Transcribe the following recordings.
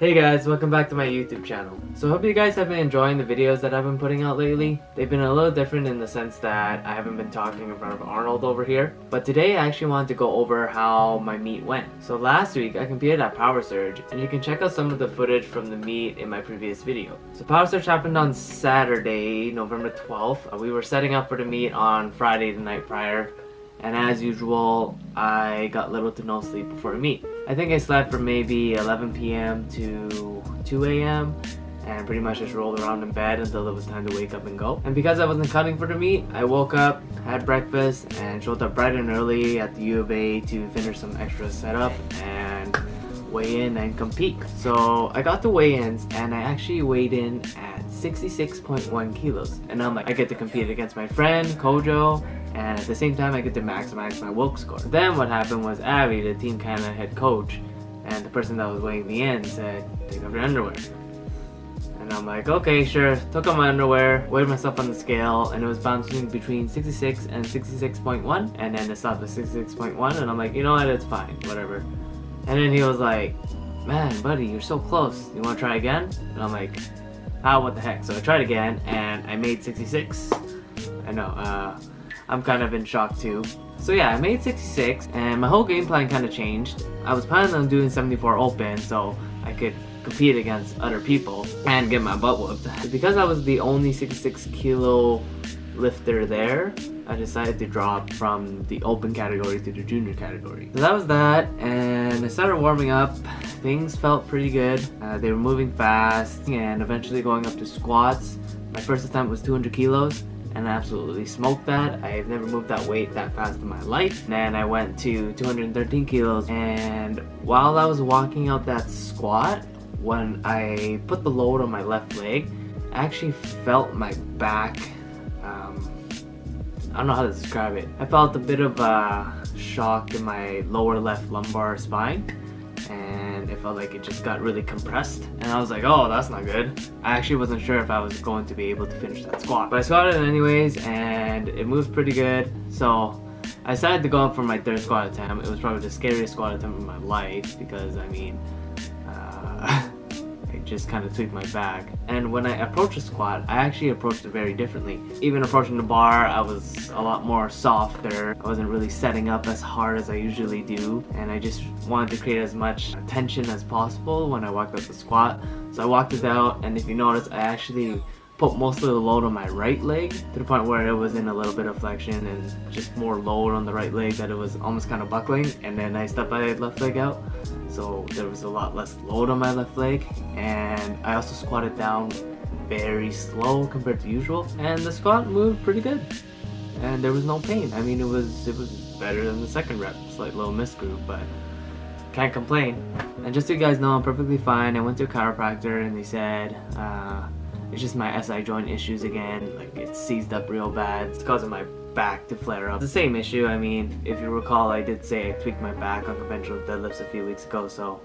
Hey guys, welcome back to my YouTube channel. So I hope you guys have been enjoying the videos that I've been putting out lately. They've been a little different in the sense that I haven't been talking in front of Arnold over here. But today I actually wanted to go over how my meet went. So last week I competed at Power Surge, and you can check out some of the footage from the meet in my previous video. So Power Surge happened on Saturday, November 12th. We were setting up for the meet on Friday the night prior. And as usual, I got little to no sleep before the meet. I think I slept from maybe 11 p.m. to 2 a.m. and pretty much just rolled around in bed until it was time to wake up and go. And because I wasn't cutting for the meet, I woke up, had breakfast, and showed up bright and early at the U of A to finish some extra setup and weigh in and compete. So I got to weigh-ins and I actually weighed in at 66.1 kilos. And I'm like, I get to compete against my friend, Kojo, and at the same time I get to maximize my Wilk score. Then what happened was Abby, the team kind of head coach, and the person that was weighing me in said, take off your underwear. And I'm like, okay, sure. Took off my underwear, weighed myself on the scale, and it was bouncing between 66 and 66.1, and then it stopped at 66.1, and I'm like, you know what, it's fine, whatever. And then he was like, man, buddy, you're so close. You want to try again? And I'm like, what the heck? So I tried again, and I made 66. I know, I'm kind of in shock too. So yeah, I made 66, and my whole game plan kind of changed. I was planning on doing 74 open, so I could compete against other people and get my butt whooped. Because I was the only 66 kilo lifter there, I decided to drop from the open category to the junior category. So that was that, and I started warming up. Things felt pretty good. They were moving fast, and eventually going up to squats. My first attempt was 200 kilos, and I absolutely smoked that. I've never moved that weight that fast in my life. Then I went to 213 kilos, and while I was walking out that squat, when I put the load on my left leg, I actually felt my back, I don't know how to describe it. I felt a bit of a shock in my lower left lumbar spine, and it felt like it just got really compressed, and I was like, oh, that's not good. I actually wasn't sure if I was going to be able to finish that squat, but I squatted it anyways, and it moves pretty good. So I decided to go up for my third squat attempt. It was probably the scariest squat attempt of my life because I mean, I just kind of tweaked my back. And when I approached the squat, I actually approached it very differently. Even approaching the bar, I was a lot more softer. I wasn't really setting up as hard as I usually do, and I just wanted to create as much tension as possible when I walked up the squat. So I walked it out, and if you notice, I actually put most of the load on my right leg to the point where it was in a little bit of flexion and just more load on the right leg that it was almost kind of buckling, and then I stepped my left leg out, so there was a lot less load on my left leg. And I also squatted down very slow compared to usual, and the squat moved pretty good and there was no pain. I mean, it was better than the second rep. Slight little misgroove, but can't complain. And just so you guys know, I'm perfectly fine. I went to a chiropractor and they said it's just my SI joint issues again. Like, it's seized up real bad. It's causing my back to flare up. It's the same issue. I mean, if you recall, I did say I tweaked my back on conventional deadlifts a few weeks ago, so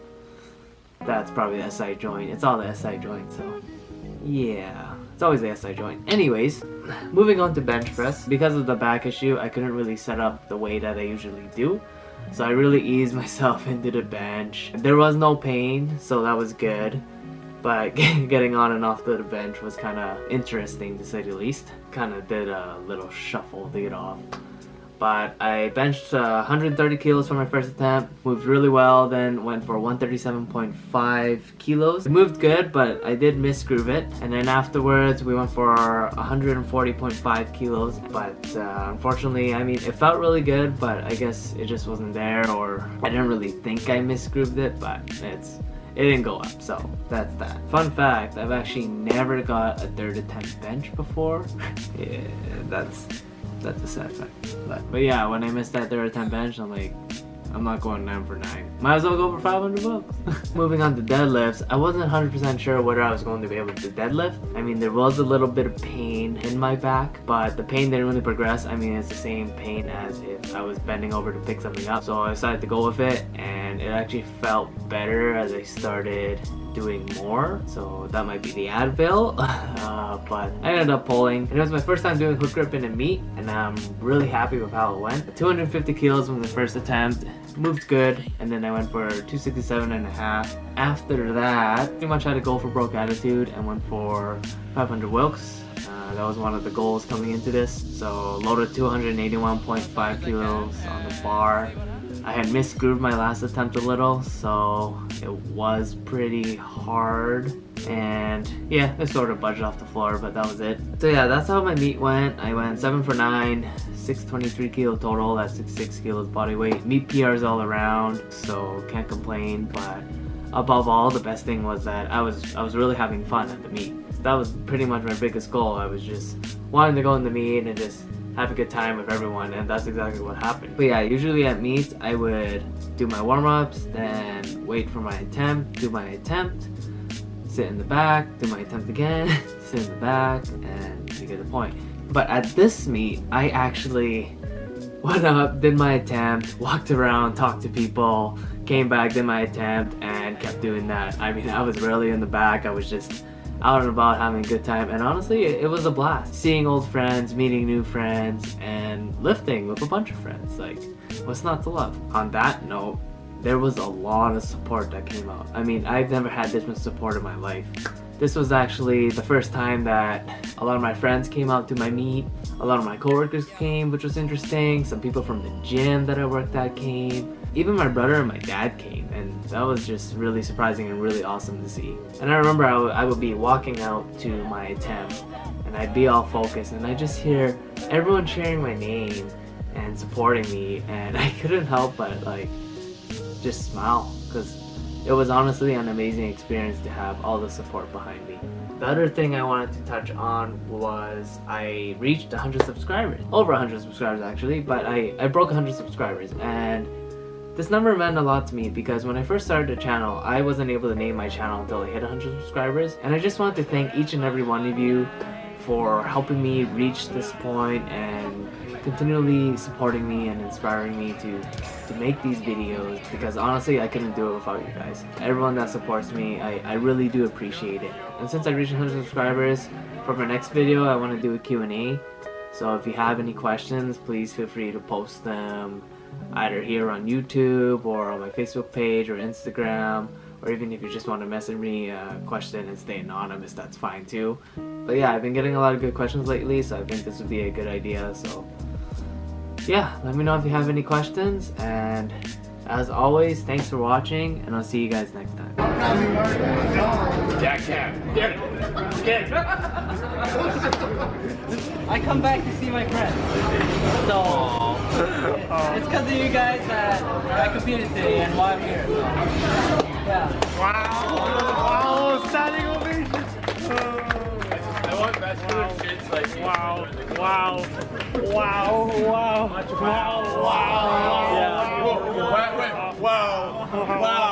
that's probably the SI joint. It's all the SI joint, so yeah. It's always the SI joint. Anyways, moving on to bench press. Because of the back issue, I couldn't really set up the way that I usually do. So I really eased myself into the bench. There was no pain, so that was good. But getting on and off the bench was kind of interesting, to say the least. Kind of did a little shuffle to get off. But I benched 130 kilos for my first attempt, moved really well, then went for 137.5 kilos. It moved good, but I did misgroove it. And then afterwards, we went for 140.5 kilos. But unfortunately, I mean, it felt really good, but I guess it just wasn't there, or I didn't really think I misgrooved it, but it didn't go up, so that's that. Fun fact, I've actually never got a third attempt bench before. Yeah, that's a sad fact. But yeah, when I missed that third attempt bench, I'm like, I'm not going 9 for 9. Might as well go for 500 bucks. Moving on to deadlifts, I wasn't 100% sure whether I was going to be able to deadlift. I mean, there was a little bit of pain in my back, but the pain didn't really progress. I mean, it's the same pain as if I was bending over to pick something up. So I decided to go with it, and it actually felt better as I started doing more, so that might be the Advil. But I ended up pulling, and it was my first time doing hook grip in a meet, and I'm really happy with how it went. 250 kilos from the first attempt, moved good, and then I went for 267.5. After that, pretty much had a goal for broke attitude and went for 500 Wilks. That was one of the goals coming into this. So loaded 281.5 kilos on the bar. I had misgrooved my last attempt a little, so it was pretty hard. And yeah, it sort of budged off the floor, but that was it. So yeah, that's how my meet went. I went 7 for 9, 623 kilo total, that's 66 kilos body weight. Meet PRs all around, so can't complain. But above all, the best thing was that I was really having fun at the meet. That was pretty much my biggest goal. I was just wanting to go in the meet and just have a good time with everyone, and that's exactly what happened. But yeah, usually at meets, I would do my warm-ups, then wait for my attempt, do my attempt, sit in the back, do my attempt again, sit in the back, and you get the point. But at this meet, I actually went up, did my attempt, walked around, talked to people, came back, did my attempt, and kept doing that. I mean, I was rarely in the back. I was just out and about having a good time, and honestly it was a blast. Seeing old friends, meeting new friends, and lifting with a bunch of friends. Like, what's not to love? On that note, there was a lot of support that came out. I mean, I've never had this much support in my life. This was actually the first time that a lot of my friends came out to my meet. A lot of my coworkers came, which was interesting. Some people from the gym that I worked at came. Even my brother and my dad came, and that was just really surprising and really awesome to see. And I remember I would be walking out to my attempt, and I'd be all focused, and I just hear everyone cheering my name and supporting me, and I couldn't help but like just smile, because it was honestly an amazing experience to have all the support behind me. The other thing I wanted to touch on was I reached 100 subscribers. Over 100 subscribers actually, but I broke 100 subscribers, and this number meant a lot to me because when I first started the channel, I wasn't able to name my channel until I hit 100 subscribers. And I just want to thank each and every one of you for helping me reach this point and continually supporting me and inspiring me to make these videos, because honestly I couldn't do it without you guys. Everyone that supports me, I really do appreciate it. And since I reached 100 subscribers, for my next video I want to do a Q&A. So if you have any questions, please feel free to post them either here on YouTube or on my Facebook page or Instagram, or even if you just want to message me a question and stay anonymous, that's fine too. But yeah, I've been getting a lot of good questions lately, so I think this would be a good idea. So yeah, let me know if you have any questions, and as always, thanks for watching, and I'll see you guys next time. I come back to see my friends. So it's because of you guys that I competed today and why I'm here. So, yeah. Wow! Standing ovation! I want bachelor kids like you. Wow! Wow! Wow! Wow! Wow! Wow! Wow! Wow!